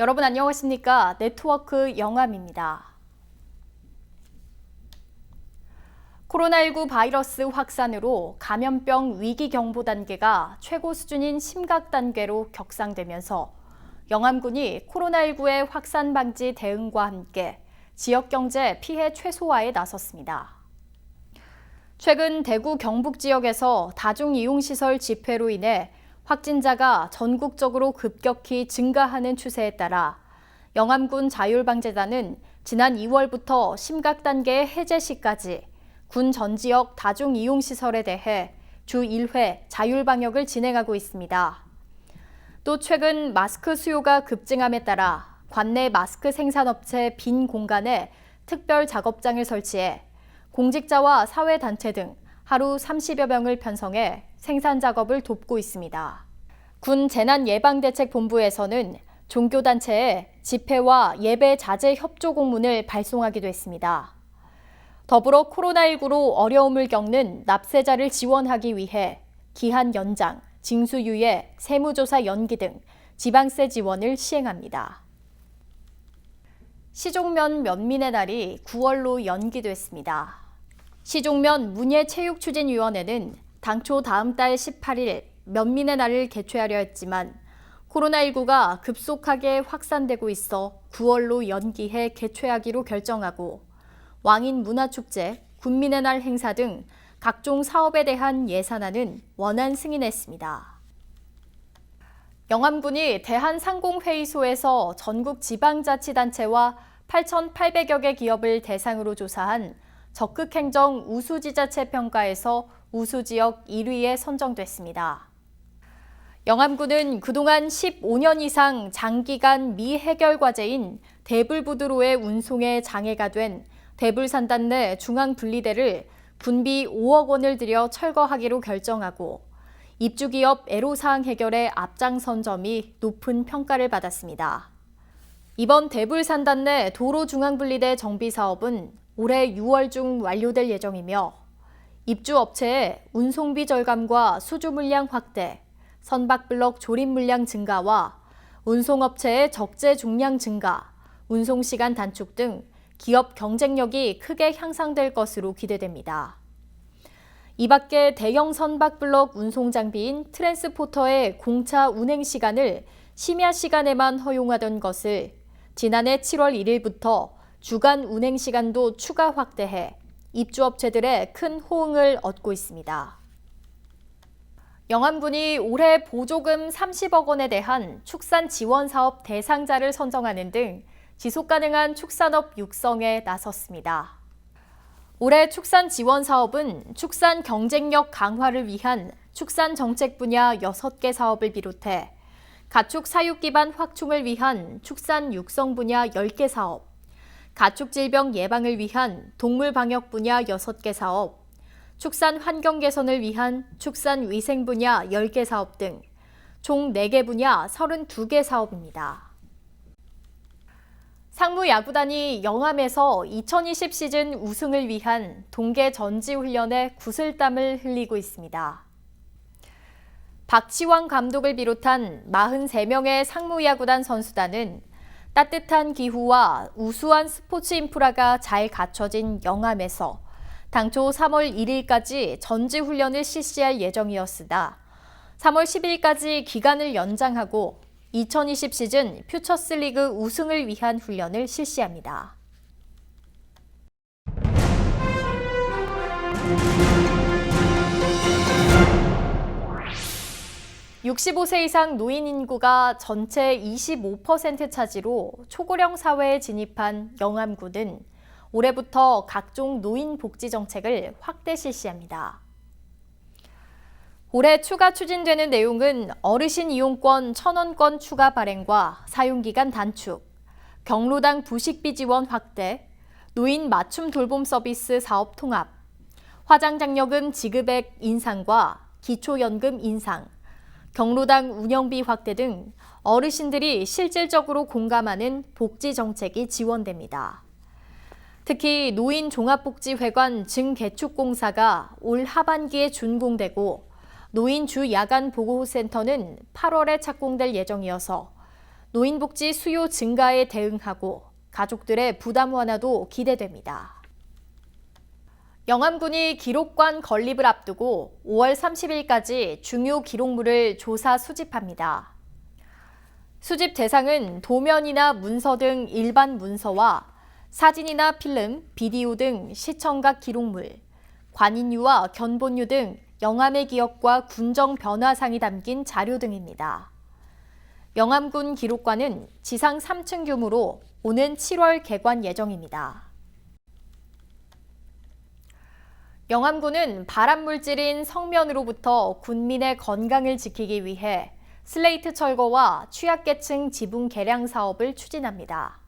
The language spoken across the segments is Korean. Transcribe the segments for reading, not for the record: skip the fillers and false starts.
여러분 안녕하십니까? 네트워크 영암입니다. 코로나19 바이러스 확산으로 감염병 위기경보 단계가 최고 수준인 심각 단계로 격상되면서 영암군이 코로나19의 확산 방지 대응과 함께 지역경제 피해 최소화에 나섰습니다. 최근 대구 경북 지역에서 다중이용시설 집회로 인해 확진자가 전국적으로 급격히 증가하는 추세에 따라 영암군 자율방재단은 지난 2월부터 심각단계 해제 시까지 군 전 지역 다중이용시설에 대해 주 1회 자율방역을 진행하고 있습니다. 또 최근 마스크 수요가 급증함에 따라 관내 마스크 생산업체 빈 공간에 특별 작업장을 설치해 공직자와 사회단체 등 하루 30여 명을 편성해 생산 작업을 돕고 있습니다. 군 재난예방대책본부에서는 종교단체에 집회와 예배 자제 협조 공문을 발송하기도 했습니다. 더불어 코로나19로 어려움을 겪는 납세자를 지원하기 위해 기한 연장, 징수유예, 세무조사 연기 등 지방세 지원을 시행합니다. 시종면 면민의 날이 9월로 연기됐습니다. 시종면 문예체육추진위원회는 당초 다음 달 18일 면민의 날을 개최하려 했지만 코로나19가 급속하게 확산되고 있어 9월로 연기해 개최하기로 결정하고 왕인 문화축제, 군민의 날 행사 등 각종 사업에 대한 예산안은 원안 승인했습니다. 영암군이 대한상공회의소에서 전국 지방자치단체와 8,800여 개 기업을 대상으로 조사한 적극행정 우수지자체 평가에서 우수지역 1위에 선정됐습니다. 영암군은 그동안 15년 이상 장기간 미해결 과제인 대불부두로의 운송에 장애가 된 대불산단 내 중앙분리대를 군비 5억 원을 들여 철거하기로 결정하고 입주기업 애로사항 해결에 앞장선 점이 높은 평가를 받았습니다. 이번 대불산단 내 도로중앙분리대 정비사업은 올해 6월 중 완료될 예정이며 입주업체의 운송비 절감과 수주 물량 확대, 선박블럭 조립 물량 증가와 운송업체의 적재 중량 증가, 운송시간 단축 등 기업 경쟁력이 크게 향상될 것으로 기대됩니다. 이 밖에 대형 선박블럭 운송 장비인 트랜스포터의 공차 운행 시간을 심야 시간에만 허용하던 것을 지난해 7월 1일부터 주간 운행 시간도 추가 확대해 입주업체들의 큰 호응을 얻고 있습니다. 영암군이 올해 보조금 30억 원에 대한 축산 지원 사업 대상자를 선정하는 등 지속가능한 축산업 육성에 나섰습니다. 올해 축산 지원 사업은 축산 경쟁력 강화를 위한 축산 정책 분야 6개 사업을 비롯해 가축 사육 기반 확충을 위한 축산 육성 분야 10개 사업, 가축 질병 예방을 위한 동물 방역 분야 6개 사업, 축산 환경 개선을 위한 축산 위생 분야 10개 사업 등 총 4개 분야 32개 사업입니다. 상무야구단이 영암에서 2020 시즌 우승을 위한 동계 전지훈련에 구슬땀을 흘리고 있습니다. 박지왕 감독을 비롯한 43명의 상무야구단 선수단은 따뜻한 기후와 우수한 스포츠 인프라가 잘 갖춰진 영암에서 당초 3월 1일까지 전지훈련을 실시할 예정이었으나 3월 10일까지 기간을 연장하고 2020 시즌 퓨처스리그 우승을 위한 훈련을 실시합니다. 65세 이상 노인 인구가 전체 25% 차지로 초고령 사회에 진입한 영암군은 올해부터 각종 노인 복지 정책을 확대 실시합니다. 올해 추가 추진되는 내용은 어르신 이용권 1,000원권 추가 발행과 사용기간 단축, 경로당 부식비 지원 확대, 노인 맞춤 돌봄 서비스 사업 통합, 화장장려금 지급액 인상과 기초연금 인상, 경로당 운영비 확대 등 어르신들이 실질적으로 공감하는 복지 정책이 지원됩니다. 특히 노인 종합복지회관 증개축공사가 올 하반기에 준공되고 노인 주 야간 보호센터는 8월에 착공될 예정이어서 노인복지 수요 증가에 대응하고 가족들의 부담 완화도 기대됩니다. 영암군이 기록관 건립을 앞두고 5월 30일까지 중요 기록물을 조사 수집합니다. 수집 대상은 도면이나 문서 등 일반 문서와 사진이나 필름, 비디오 등 시청각 기록물, 관인유와 견본유 등 영암의 기억과 군정 변화상이 담긴 자료 등입니다. 영암군 기록관은 지상 3층 규모로 오는 7월 개관 예정입니다. 영암군은 발암물질인 성면으로부터 군민의 건강을 지키기 위해 슬레이트 철거와 취약계층 지붕 개량 사업을 추진합니다.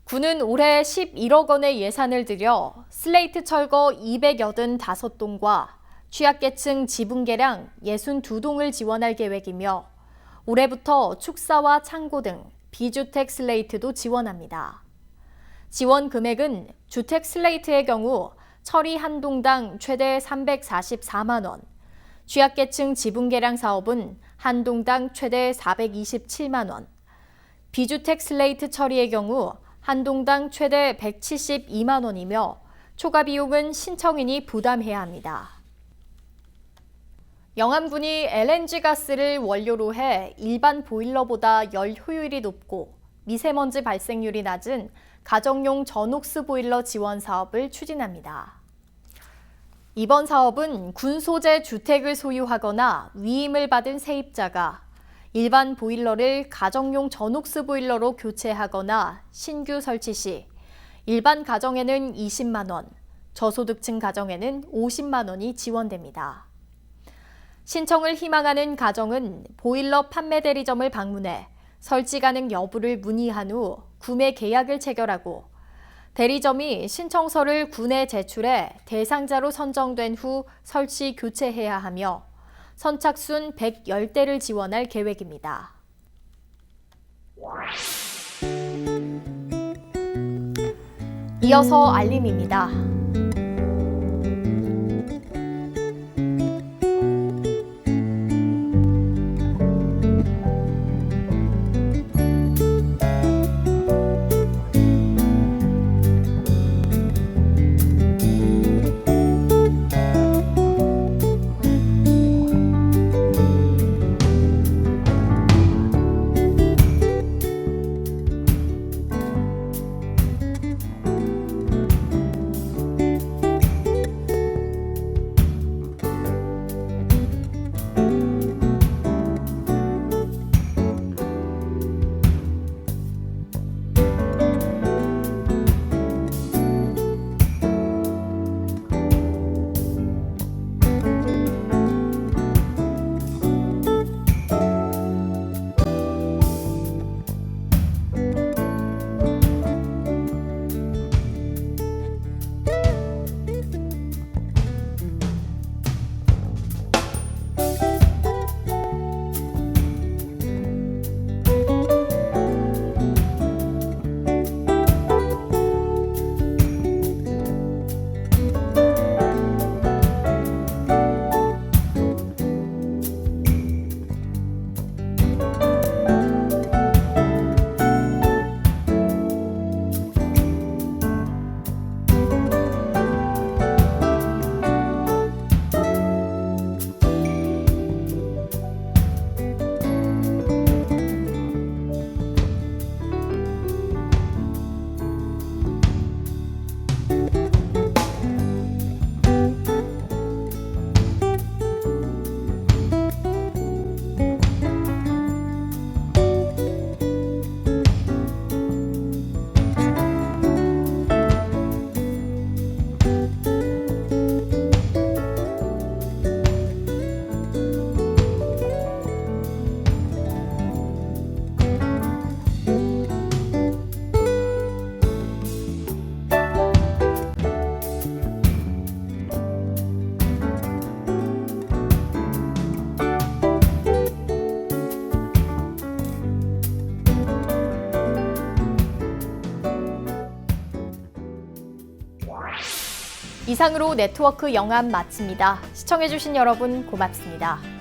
군은 올해 11억 원의 예산을 들여 슬레이트 철거 285동과 취약계층 지붕 개량 62동을 지원할 계획이며 올해부터 축사와 창고 등 비주택 슬레이트도 지원합니다. 지원 금액은 주택 슬레이트의 경우 처리 한 동당 최대 344만 원, 취약계층 지붕 개량 사업은 한 동당 최대 427만 원, 비주택 슬레이트 처리의 경우 한 동당 최대 172만 원이며 초과 비용은 신청인이 부담해야 합니다. 영암군이 LNG 가스를 원료로 해 일반 보일러보다 열 효율이 높고 미세먼지 발생률이 낮은 가정용 전옥스 보일러 지원 사업을 추진합니다. 이번 사업은 군 소재 주택을 소유하거나 위임을 받은 세입자가 일반 보일러를 가정용 전옥스 보일러로 교체하거나 신규 설치 시 일반 가정에는 20만 원, 저소득층 가정에는 50만 원이 지원됩니다. 신청을 희망하는 가정은 보일러 판매 대리점을 방문해 설치 가능 여부를 문의한 후 구매 계약을 체결하고 대리점이 신청서를 군에 제출해 대상자로 선정된 후 설치 교체해야 하며 선착순 110대를 지원할 계획입니다. 이어서 알림입니다. 이상으로 네트워크 영암 마칩니다. 시청해주신 여러분 고맙습니다.